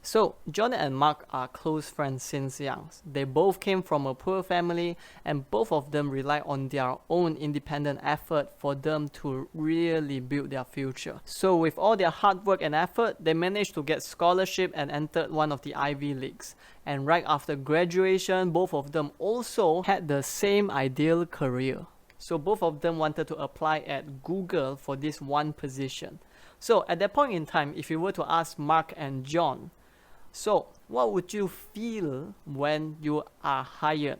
So, John and Mark are close friends since young. They both came from a poor family and both of them rely on their own independent effort for them to really build their future. So, with all their hard work and effort, they managed to get scholarship and entered one of the Ivy Leagues. And right after graduation, both of them also had the same ideal career. So, both of them wanted to apply at Google for this one position. So, at that point in time, if you were to ask Mark and John, so, what would you feel when you are hired?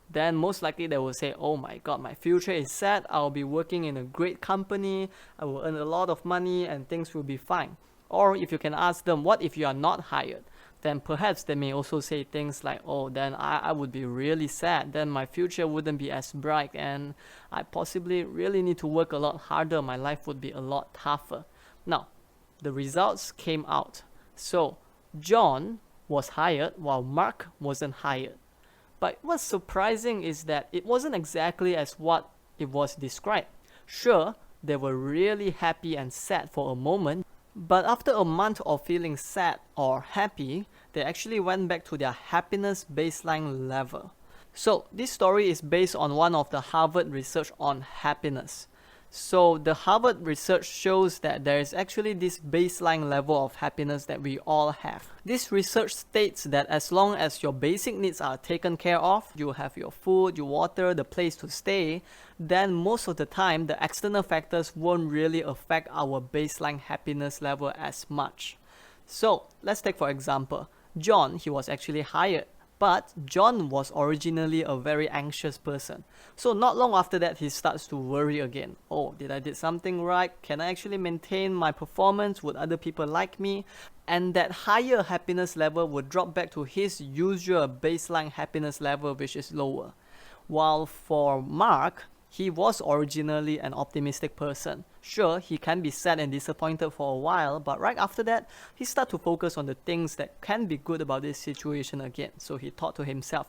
Then most likely they will say, oh my god, my future is set, I'll be working in a great company, I will earn a lot of money and things will be fine. Or if you can ask them, what if you are not hired? Then perhaps they may also say things like, oh, then I would be really sad, then my future wouldn't be as bright and I possibly really need to work a lot harder, my life would be a lot tougher. Now, the results came out. So, John was hired while Mark wasn't hired. But what's surprising is that it wasn't exactly as what it was described. Sure, they were really happy and sad for a moment, but after a month of feeling sad or happy, they actually went back to their happiness baseline level. So this story is based on one of the Harvard research on happiness. So the Harvard research shows that there is actually this baseline level of happiness that we all have. This research states that as long as your basic needs are taken care of, you have your food, your water, the place to stay, then most of the time the external factors won't really affect our baseline happiness level as much. So let's take for example, John, he was actually hired. But John was originally a very anxious person. So not long after that, he starts to worry again. Oh, did I did something right? Can I actually maintain my performance? Would other people like me? And that higher happiness level would drop back to his usual baseline happiness level, which is lower. While for Mark, he was originally an optimistic person. Sure, he can be sad and disappointed for a while, but right after that, he started to focus on the things that can be good about this situation again. So he thought to himself,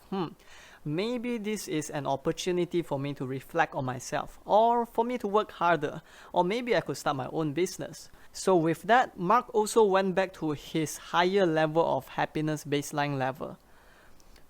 maybe this is an opportunity for me to reflect on myself, or for me to work harder, or maybe I could start my own business. So with that, Mark also went back to his higher level of happiness baseline level.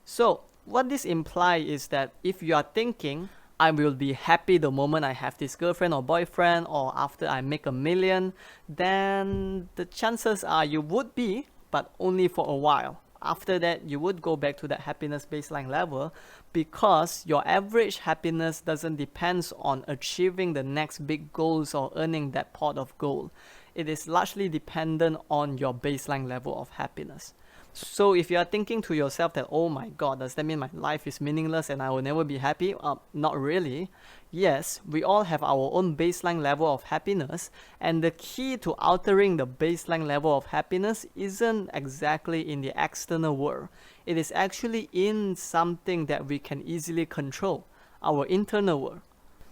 So what this implies is that if you are thinking, I will be happy the moment I have this girlfriend or boyfriend or after I make $1 million, then the chances are you would be, but only for a while. After that, you would go back to that happiness baseline level because your average happiness doesn't depend on achieving the next big goals or earning that pot of gold. It is largely dependent on your baseline level of happiness. So if you are thinking to yourself that, oh my god, does that mean my life is meaningless and I will never be happy? Not really. Yes, we all have our own baseline level of happiness, and the key to altering the baseline level of happiness isn't exactly in the external world. It is actually in something that we can easily control, our internal world.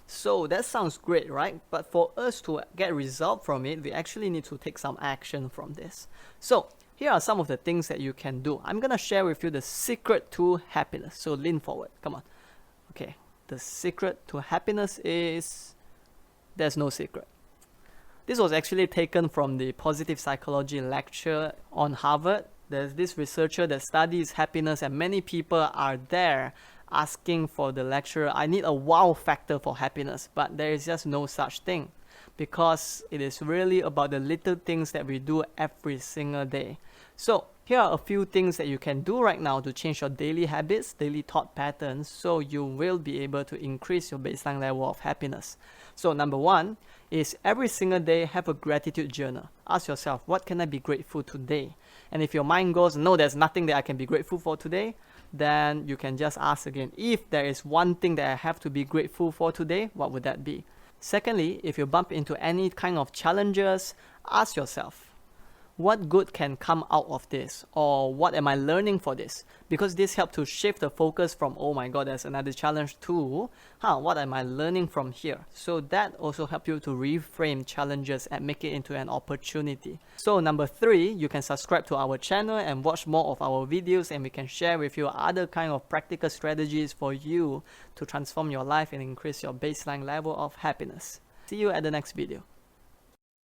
So that sounds great, right? But for us to get result from it, we actually need to take some action from this. So here are some of the things that you can do. I'm gonna share with you the secret to happiness. So lean forward, come on. Okay, the secret to happiness is, there's no secret. This was actually taken from the positive psychology lecture on Harvard. There's this researcher that studies happiness and many people are there asking for the lecturer, I need a wow factor for happiness, but there is just no such thing because it is really about the little things that we do every single day. So here are a few things that you can do right now to change your daily habits, daily thought patterns, so you will be able to increase your baseline level of happiness. So number one is every single day have a gratitude journal. Ask yourself, what can I be grateful today? And if your mind goes, no, there's nothing that I can be grateful for today, then you can just ask again, if there is one thing that I have to be grateful for today, what would that be? Secondly, if you bump into any kind of challenges, ask yourself, what good can come out of this, or what am I learning for this? Because this helps to shift the focus from, oh my god, there's another challenge, to what am I learning from here? So that also helps you to reframe challenges and make it into an opportunity. So number three, you can subscribe to our channel and watch more of our videos, and we can share with you other kind of practical strategies for you to transform your life and increase your baseline level of happiness. See you at the next video.